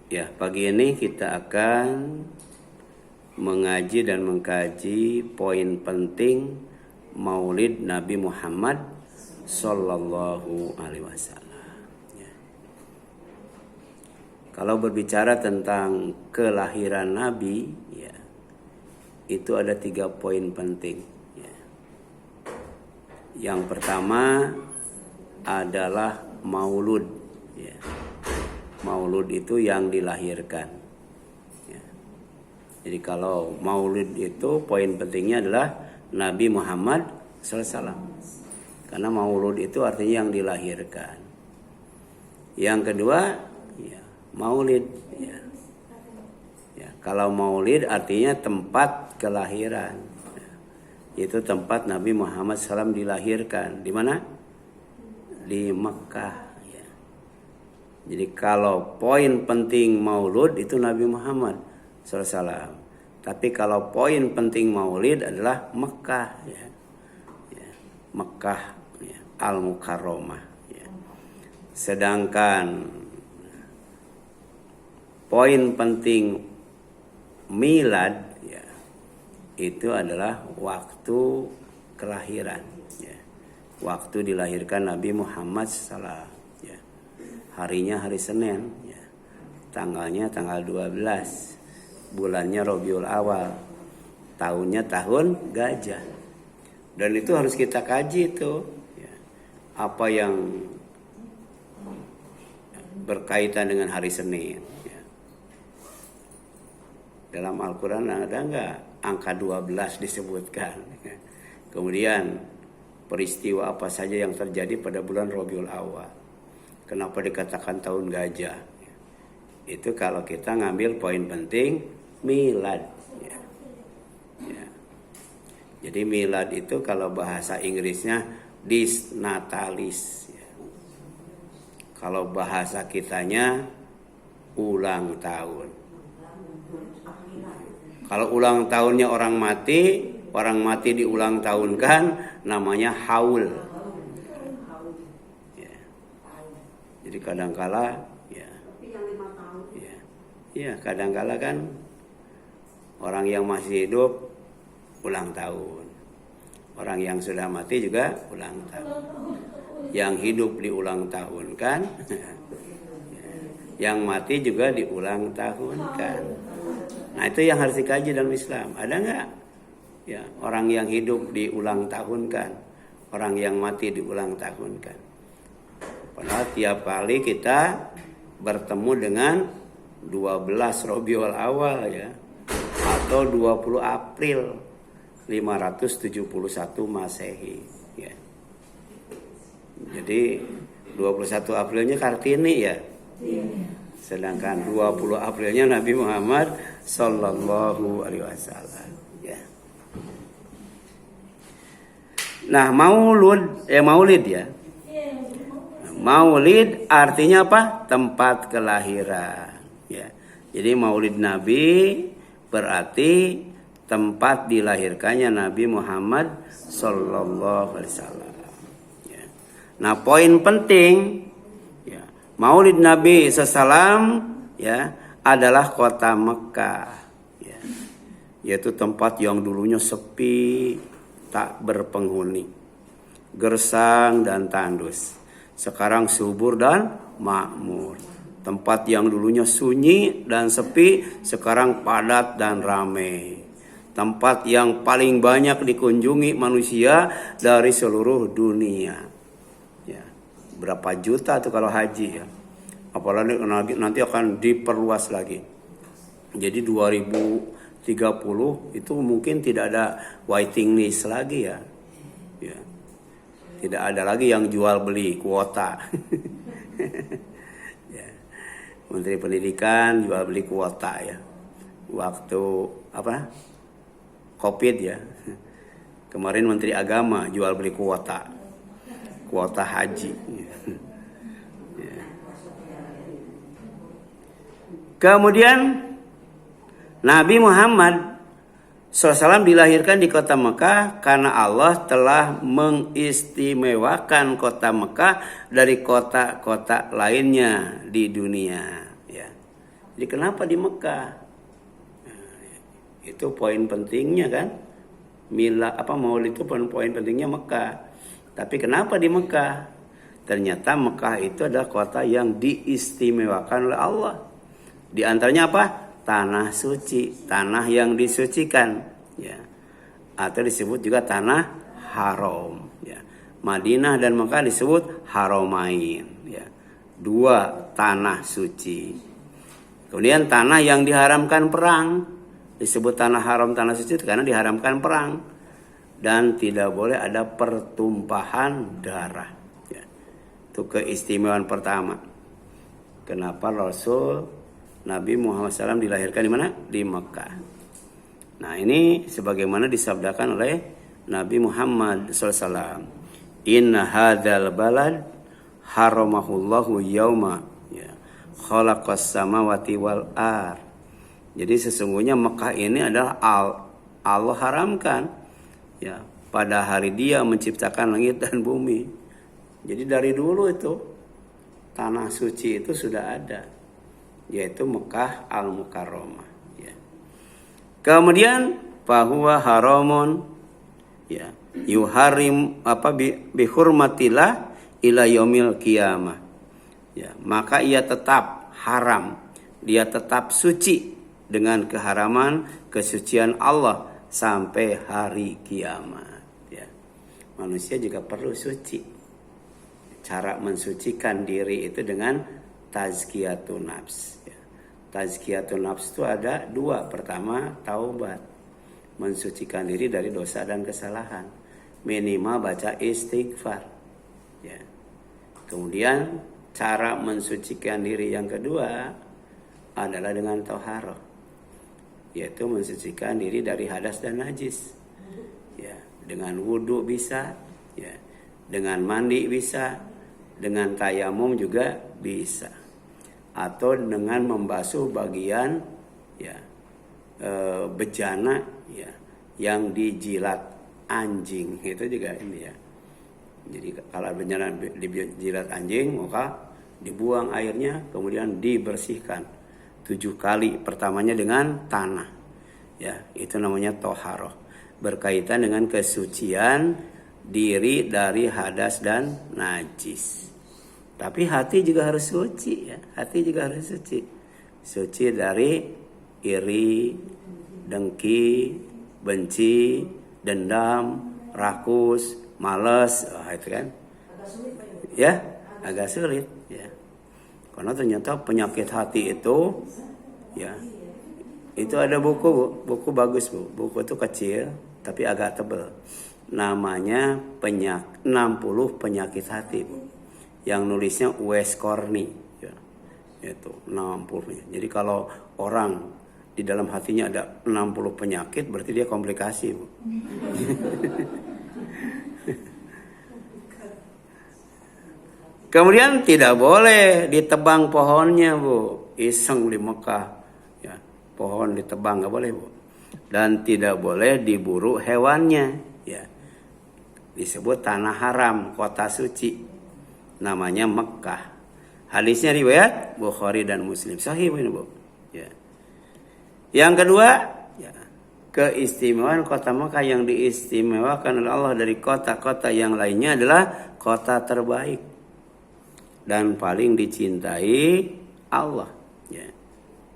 Ya, pagi ini kita akan mengaji dan mengkaji poin penting Maulid Nabi Muhammad Sallallahu Alaihi Wasallam. Ya. Kalau berbicara tentang kelahiran Nabi, ya, itu ada 3 poin penting. Ya. Yang pertama adalah Maulud. Ya. Maulud itu yang dilahirkan. Ya. Jadi kalau Maulid itu poin pentingnya adalah Nabi Muhammad SAW. Karena Maulud itu artinya yang dilahirkan. Yang kedua, ya, Maulid. Ya. Ya, kalau Maulid artinya tempat kelahiran. Ya. Itu tempat Nabi Muhammad SAW dilahirkan. Di mana? Di Mekah. Jadi kalau poin penting Maulud itu Nabi Muhammad SAW. Tapi kalau poin penting Maulid adalah Mekah, ya. Ya. Mekah, ya. Al-Mukarramah. Ya. Sedangkan poin penting milad, ya, itu adalah waktu kelahiran. Ya. Waktu dilahirkan Nabi Muhammad SAW. Harinya hari Senin, ya. Tanggalnya tanggal 12, bulannya Rabiul Awal, tahunnya tahun gajah. Dan itu harus kita kaji itu, ya. Apa yang berkaitan dengan hari Senin, ya. Dalam Al-Quran ada nggak angka 12 disebutkan, ya. Kemudian peristiwa apa saja yang terjadi pada bulan Rabiul Awal. Kenapa dikatakan tahun gajah? Itu kalau kita ngambil poin penting milad. Ya. Ya. Jadi milad itu kalau bahasa Inggrisnya dis natalis. Ya. Kalau bahasa kitanya ulang tahun. Kalau ulang tahunnya orang mati diulang tahunkan namanya haul. Jadi kadangkala ya kadangkala kan orang yang masih hidup ulang tahun, orang yang sudah mati juga ulang tahun. Yang hidup diulang tahun kan, yang mati juga diulang tahun kan. Nah itu yang harus dikaji dalam Islam. Ada nggak? Ya, orang yang hidup diulang tahun kan, orang yang mati diulang tahun kan. Padahal tiap kali kita bertemu dengan 12 Rabiul Awal, ya, atau 20 April 571 Masehi, ya. Jadi 21 Aprilnya Kartini, ya. Sedangkan 20 Aprilnya Nabi Muhammad Sallallahu Alaihi Wasallam, ya. Nah, Maulid, ya. Maulid artinya apa? Tempat kelahiran. Ya. Jadi Maulid Nabi berarti tempat dilahirkannya Nabi Muhammad Sallallahu Alaihi Wasallam. Ya. Nah, poin penting, ya, Maulid Nabi SAW, ya, adalah kota Mekah. Ya. Yaitu tempat yang dulunya sepi, tak berpenghuni, gersang dan tandus. Sekarang subur dan makmur. Tempat yang dulunya sunyi dan sepi, sekarang padat dan ramai. Tempat yang paling banyak dikunjungi manusia dari seluruh dunia. Ya. Berapa juta tuh kalau haji, ya. Apalagi nanti akan diperluas lagi. Jadi 2030 itu mungkin tidak ada waiting list lagi, ya. Ya. Tidak ada lagi yang jual beli kuota. Ya. Menteri Pendidikan jual beli kuota, ya. Waktu Covid, ya. Kemarin Menteri Agama jual beli kuota haji. Ya. Kemudian Nabi Muhammad SAW dilahirkan di kota Mekah karena Allah telah mengistimewakan kota Mekah dari kota-kota lainnya di dunia. Ya. Jadi kenapa di Mekah? Itu poin pentingnya kan. Maulid itu poin pentingnya Mekah. Tapi kenapa di Mekah? Ternyata Mekah itu adalah kota yang diistimewakan oleh Allah. Di antaranya apa? Tanah suci, tanah yang disucikan, ya. Atau disebut juga tanah haram, ya. Madinah dan Mekah disebut haramain, ya. Dua tanah suci. Kemudian tanah yang diharamkan perang disebut tanah haram, tanah suci karena diharamkan perang dan tidak boleh ada pertumpahan darah. Ya. Itu keistimewaan pertama. Kenapa Rasul Nabi Muhammad SAW dilahirkan di mana? Di Mekah. Nah ini sebagaimana disabdakan oleh Nabi Muhammad SAW. Inna hadzal balad haramahullahu yauma ya, khalaqas samawati wal ar. Jadi sesungguhnya Mekah ini adalah Allah haramkan ya pada hari Dia menciptakan langit dan bumi. Jadi dari dulu itu tanah suci itu sudah ada, yaitu Mekah Al-Mukarramah ya. Kemudian bahwa haramun ya yuharim bihurmatillah ila yaumil qiyamah ya, maka ia tetap haram, dia tetap suci dengan keharaman kesucian Allah sampai hari kiamat ya. Manusia juga perlu suci. Cara mensucikan diri itu dengan tazkiyatun nafs ya. Tazkiyatun nafs itu ada dua. Pertama, taubat, mensucikan diri dari dosa dan kesalahan, minimal baca istighfar ya. Kemudian cara mensucikan diri yang kedua adalah dengan thaharah, yaitu mensucikan diri dari hadas dan najis ya, dengan wudu bisa ya, dengan mandi bisa, dengan tayamum juga bisa, atau dengan membasuh bagian ya bejana ya yang dijilat anjing, itu juga ini ya. Jadi kalau bejana dijilat anjing maka dibuang airnya, kemudian dibersihkan 7 kali. Pertamanya dengan tanah ya, itu namanya thaharah, berkaitan dengan kesucian diri dari hadas dan najis. Tapi hati juga harus suci ya, hati juga harus suci. Suci dari iri, dengki, benci, dendam, rakus, malas, itu kan ya agak sulit ya. Karena ternyata penyakit hati itu ya, itu ada buku bagus Bu. Buku itu kecil tapi agak tebal. Namanya 60 penyakit hati Bu. Yang nulisnya Wes Corny ya. Itu 60. Jadi kalau orang di dalam hatinya ada 60 penyakit berarti dia komplikasi Bu. Kemudian tidak boleh ditebang pohonnya Bu. Iseng di Mekah ya, pohon ditebang nggak boleh Bu. Dan tidak boleh diburu hewannya ya. Disebut tanah haram, kota suci, namanya Mekah. Hadisnya riwayat Bukhari dan Muslim, sahih ini Bu ya. Yang kedua ya, keistimewaan kota Mekah yang diistimewakan oleh Allah dari kota-kota yang lainnya adalah kota terbaik dan paling dicintai Allah ya.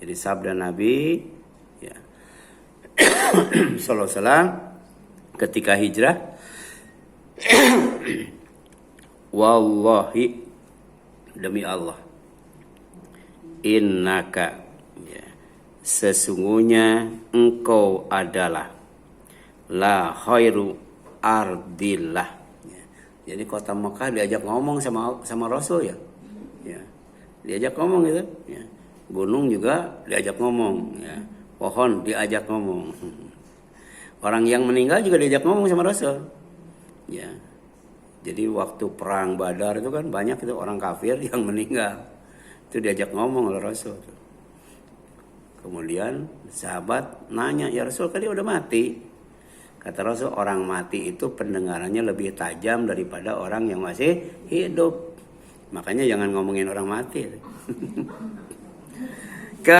Jadi sabda Nabi ya sallallahu alaihi wasallam ketika hijrah, wallahi demi Allah, innaka ya, sesungguhnya engkau adalah la khairu ardillah. Jadi kota Mekah diajak ngomong sama Rasul ya. Ya. Diajak ngomong gitu ya. Gunung juga diajak ngomong ya. Pohon diajak ngomong. Orang yang meninggal juga diajak ngomong sama Rasul. Ya. Jadi waktu perang Badar itu kan banyak itu orang kafir yang meninggal. Itu diajak ngomong oleh Rasul. Kemudian sahabat nanya, "Ya Rasul, kan dia udah mati." Kata Rasul, orang mati itu pendengarannya lebih tajam daripada orang yang masih hidup. Makanya jangan ngomongin orang mati.